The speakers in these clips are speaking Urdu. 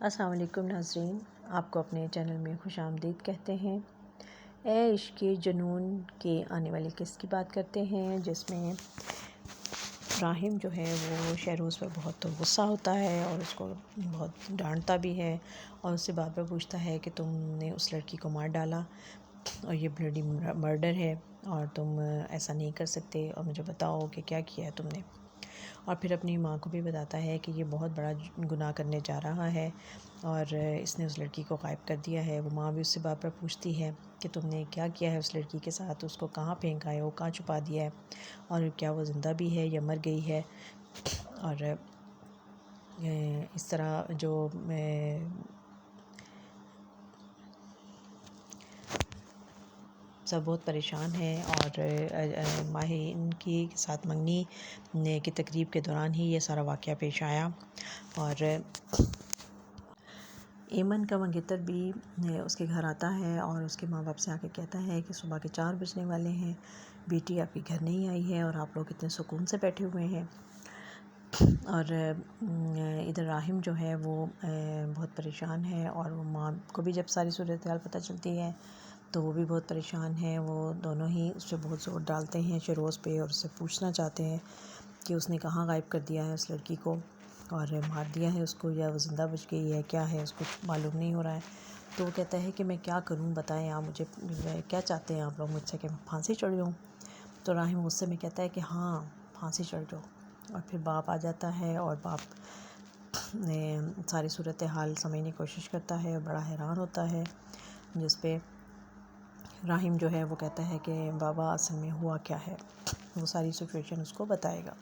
السلام علیکم ناظرین، آپ کو اپنے چینل میں خوش آمدید کہتے ہیں۔ اے عشق جنون کے آنے والی قسط کی بات کرتے ہیں، جس میں راحم جو ہے وہ شہروز پر بہت غصہ ہوتا ہے اور اس کو بہت ڈانٹتا بھی ہے اور اس سے بار بار پوچھتا ہے کہ تم نے اس لڑکی کو مار ڈالا اور یہ بلڈی مرڈر ہے اور تم ایسا نہیں کر سکتے، اور مجھے بتاؤ کہ کیا کیا ہے تم نے۔ اور پھر اپنی ماں کو بھی بتاتا ہے کہ یہ بہت بڑا گناہ کرنے جا رہا ہے اور اس نے اس لڑکی کو غائب کر دیا ہے۔ وہ ماں بھی اس سے بار بار پوچھتی ہے کہ تم نے کیا کیا ہے اس لڑکی کے ساتھ، اس کو کہاں پھینکا ہے، وہ کہاں چھپا دیا ہے، اور کیا وہ زندہ بھی ہے یا مر گئی ہے۔ اور اس طرح جو سب بہت پریشان ہیں، اور ماہرین کی ساتھ منگنی کی تقریب کے دوران ہی یہ سارا واقعہ پیش آیا۔ اور ایمن کا منگیتر بھی اس کے گھر آتا ہے اور اس کے ماں باپ سے آ کے کہتا ہے کہ صبح کے 4 بجنے والے ہیں، بیٹی آپ کے گھر نہیں آئی ہے اور آپ لوگ اتنے سکون سے بیٹھے ہوئے ہیں۔ اور ادھر راحم جو ہے وہ بہت پریشان ہے، اور وہ ماں کو بھی جب ساری صورتحال پتہ چلتی ہے تو وہ بھی بہت پریشان ہے۔ وہ دونوں ہی اس پہ بہت زور ڈالتے ہیں شہروز پہ، اور اس سے پوچھنا چاہتے ہیں کہ اس نے کہاں غائب کر دیا ہے اس لڑکی کو، اور مار دیا ہے اس کو یا وہ زندہ بچ گئی ہے، کیا ہے اس کو معلوم نہیں ہو رہا ہے۔ تو وہ کہتا ہے کہ میں کیا کروں، بتائیں آپ مجھے، کیا چاہتے ہیں آپ لوگ مجھ سے، کہ میں پھانسی چڑھ جاؤں؟ تو راحم غصے میں کہتا ہے کہ ہاں پھانسی چڑھ جاؤ۔ اور پھر باپ آ جاتا ہے اور باپ نے ساری صورتحال سمجھنے کی کوشش کرتا ہے اور بڑا حیران ہوتا ہے، جس پہ راحم جو ہے وہ کہتا ہے کہ بابا اصل میں ہوا کیا ہے، وہ ساری سچویشن اس کو بتائے گا۔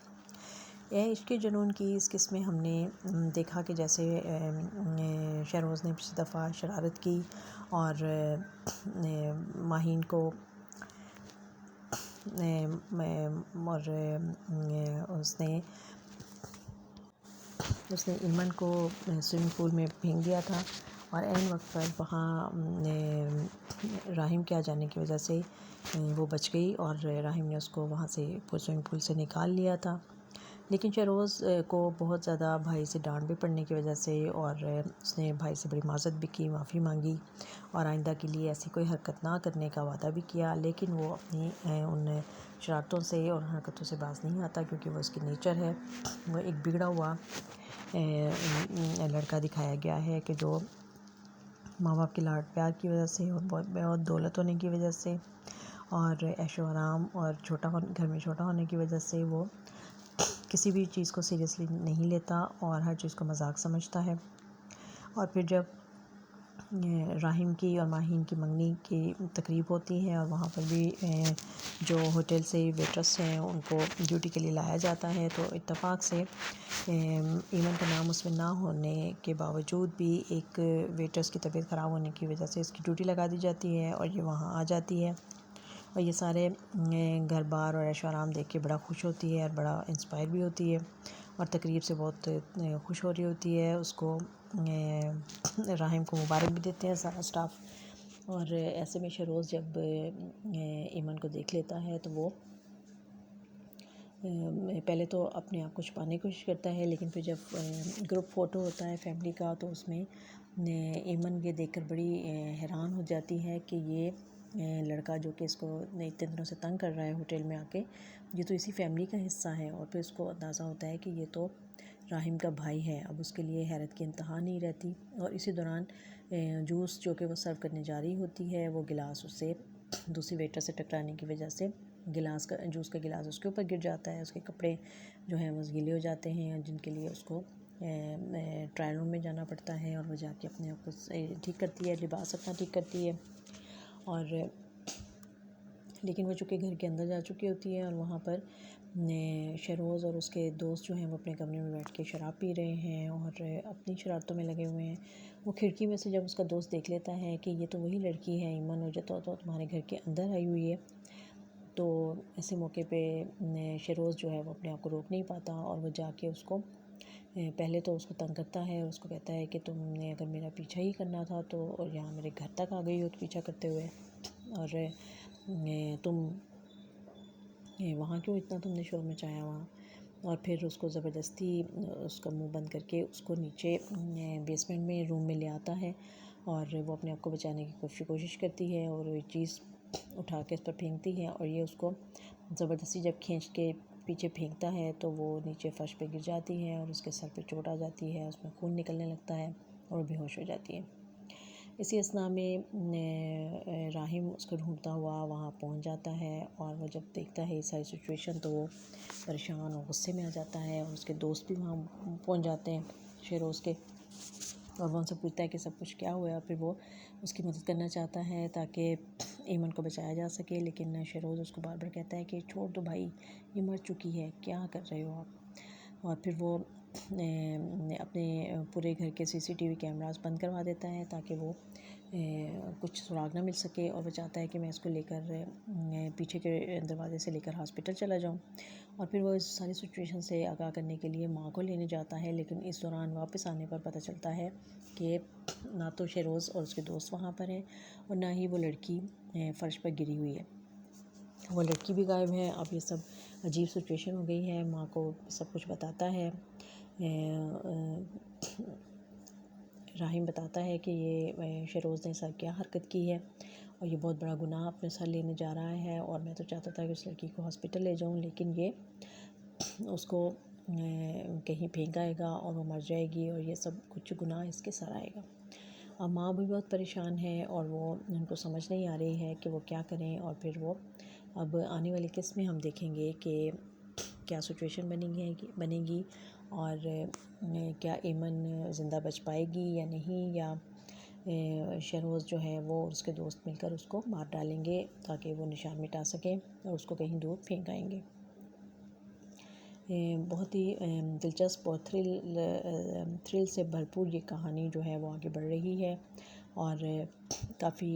اے عشق جنون کی اس قسم میں ہم نے دیکھا کہ جیسے شہروز نے پچھلی دفعہ شرارت کی اور ماہین کو اور اس نے ایمن کو سوئمنگ پول میں پھینک دیا تھا، اور عین وقت پر وہاں راحم کے آ جانے کی وجہ سے وہ بچ گئی، اور راحم نے اس کو وہاں سے سوئمنگ پول سے نکال لیا تھا۔ لیکن شہروز کو بہت زیادہ بھائی سے ڈانٹ بھی پڑنے کی وجہ سے، اور اس نے بھائی سے بڑی معذرت بھی کی، معافی مانگی اور آئندہ کے لیے ایسی کوئی حرکت نہ کرنے کا وعدہ بھی کیا، لیکن وہ اپنی ان شرارتوں سے اور حرکتوں سے باز نہیں آتا، کیونکہ وہ اس کی نیچر ہے۔ وہ ایک بگڑا ہوا لڑکا دکھایا گیا ہے کہ جو ماں باپ کے لاڈ پیار کی وجہ سے اور بہت دولت ہونے کی وجہ سے اور عیش و آرام اور گھر میں چھوٹا ہونے کی وجہ سے وہ کسی بھی چیز کو سیریسلی نہیں لیتا اور ہر چیز کو مذاق سمجھتا ہے۔ اور پھر جب راحم کی اور ماہین کی منگنی کی تقریب ہوتی ہے اور وہاں پر بھی جو ہوٹل سے ویٹرس ہیں ان کو ڈیوٹی کے لیے لایا جاتا ہے، تو اتفاق سے ایمن کا نام اس میں نہ ہونے کے باوجود بھی ایک ویٹرس کی طبیعت خراب ہونے کی وجہ سے اس کی ڈیوٹی لگا دی جاتی ہے اور یہ وہاں آ جاتی ہے، اور یہ سارے گھر بار اور عیش و آرام دیکھ کے بڑا خوش ہوتی ہے اور بڑا انسپائر بھی ہوتی ہے، اور تقریب سے بہت خوش ہو رہی ہوتی ہے۔ اس کو راحم کو مبارک بھی دیتے ہیں سارا اسٹاف، اور ایسے میں شہروز جب ایمن کو دیکھ لیتا ہے تو وہ پہلے تو اپنے آپ کو چھپانے کی کوشش کرتا ہے، لیکن پھر جب گروپ فوٹو ہوتا ہے فیملی کا تو اس میں ایمن یہ دیکھ کر بڑی حیران ہو جاتی ہے کہ یہ لڑکا جو کہ اس کو اتنے دنوں سے تنگ کر رہا ہے ہوٹل میں آ کے، یہ تو اسی فیملی کا حصہ ہے، اور پھر اس کو اندازہ ہوتا ہے کہ یہ تو راحم کا بھائی ہے۔ اب اس کے لیے حیرت کی انتہا نہیں رہتی، اور اسی دوران جوس جو کہ وہ سرو کرنے جا رہی ہوتی ہے، وہ گلاس اس سے دوسری ویٹر سے ٹکرانے کی وجہ سے جوس کا گلاس اس کے اوپر گر جاتا ہے، اس کے کپڑے جو ہیں وہ گیلے ہو جاتے ہیں، جن کے لیے اس کو ٹرائل روم میں جانا پڑتا ہے، اور وہ جا کے اپنے آپ کو ٹھیک کرتی ہے، لباس اپنا ٹھیک کرتی ہے، اور لیکن وہ چونکہ گھر کے اندر جا چکی ہوتی ہے اور وہاں پر شہروز اور اس کے دوست جو ہیں وہ اپنے کمرے میں بیٹھ کے شراب پی رہے ہیں اور اپنی شرارتوں میں لگے ہوئے ہیں۔ وہ کھڑکی میں سے جب اس کا دوست دیکھ لیتا ہے کہ یہ تو وہی لڑکی ہے ایمن، اور جو تو تمہارے گھر کے اندر آئی ہوئی ہے، تو ایسے موقع پہ شہروز جو ہے وہ اپنے آپ کو روک نہیں پاتا، اور وہ جا کے اس کو پہلے تو اس کو تنگ کرتا ہے اور اس کو کہتا ہے کہ تم نے اگر میرا پیچھا ہی کرنا تھا تو اور یہاں میرے گھر تک آ گئی ہو تو پیچھا کرتے ہوئے، اور تم وہاں کیوں اتنا تم نے شور مچایا وہاں، اور پھر اس کو زبردستی اس کا منہ بند کر کے اس کو نیچے بیسمنٹ میں روم میں لے آتا ہے، اور وہ اپنے آپ کو بچانے کی کوشش کرتی ہے، اور یہ چیز اٹھا کے اس پر پھینکتی ہے، اور یہ اس کو زبردستی جب کھینچ کے پیچھے پھینکتا ہے تو وہ نیچے فرش پہ گر جاتی ہے، اور اس کے سر پہ چوٹ آ جاتی ہے، اس میں خون نکلنے لگتا ہے اور بے ہوش ہو جاتی ہے۔ اسی اثناء میں راحم اس کو ڈھونڈتا ہوا وہاں پہنچ جاتا ہے، اور وہ جب دیکھتا ہے یہ ساری سچویشن تو وہ پریشان اور غصے میں آ جاتا ہے، اور اس کے دوست بھی وہاں پہنچ جاتے ہیں شیروز کے، اور وہ ان سے پوچھتا ہے کہ سب کچھ کیا ہوا ہے، پھر وہ اس کی مدد کرنا چاہتا ہے تاکہ ایمن کو بچایا جا سکے، لیکن شیروز اس کو بار بار کہتا ہے کہ چھوڑ دو بھائی، یہ مر چکی ہے، کیا کر رہے ہو آپ۔ اور پھر وہ اپنے پورے گھر کے CCTV کیمراز بند کروا دیتا ہے تاکہ وہ کچھ سراغ نہ مل سکے، اور وہ چاہتا ہے کہ میں اس کو لے کر پیچھے کے دروازے سے لے کر ہاسپٹل چلا جاؤں، اور پھر وہ اس ساری سچویشن سے آگاہ کرنے کے لیے ماں کو لینے جاتا ہے، لیکن اس دوران واپس آنے پر پتہ چلتا ہے کہ نہ تو شیروز اور اس کے دوست وہاں پر ہیں، اور نہ ہی وہ لڑکی فرش پر گری ہوئی ہے، وہ لڑکی بھی غائب ہے۔ اب یہ سب عجیب سچویشن ہو گئی ہے، ماں کو سب کچھ بتاتا ہے، راحم بتاتا ہے کہ یہ شیروز نے سر کیا حرکت کی ہے، اور یہ بہت بڑا گناہ اپنے سر لینے جا رہا ہے، اور میں تو چاہتا تھا کہ اس لڑکی کو ہاسپٹل لے جاؤں، لیکن یہ اس کو کہیں پھینک آئے گا اور وہ مر جائے گی، اور یہ سب کچھ گناہ اس کے سر آئے گا۔ اب ماں بھی بہت پریشان ہے، اور وہ ان کو سمجھ نہیں آ رہی ہے کہ وہ کیا کریں، اور پھر وہ اب آنے والی قسط میں ہم دیکھیں گے کہ کیا سچویشن بنے گی، اور کیا ایمن زندہ بچ پائے گی یا نہیں، یا شیروز جو ہے وہ اور اس کے دوست مل کر اس کو مار ڈالیں گے تاکہ وہ نشان مٹا سکیں اور اس کو کہیں دور پھینک آئیں گے۔ بہت ہی دلچسپ اور تھرل سے بھرپور یہ کہانی جو ہے وہ آگے بڑھ رہی ہے، اور کافی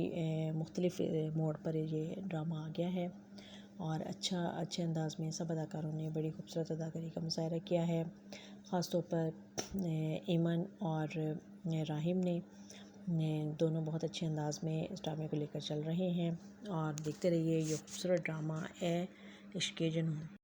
مختلف موڑ پر یہ ڈرامہ آ گیا ہے، اور اچھے انداز میں سب اداکاروں نے بڑی خوبصورت اداکاری کا مظاہرہ کیا ہے، خاص طور پر ایمن اور راحم نے دونوں بہت اچھے انداز میں اس ڈرامے کو لے کر چل رہے ہیں، اور دیکھتے رہیے یہ خوبصورت ڈرامہ اے عشق جنوں۔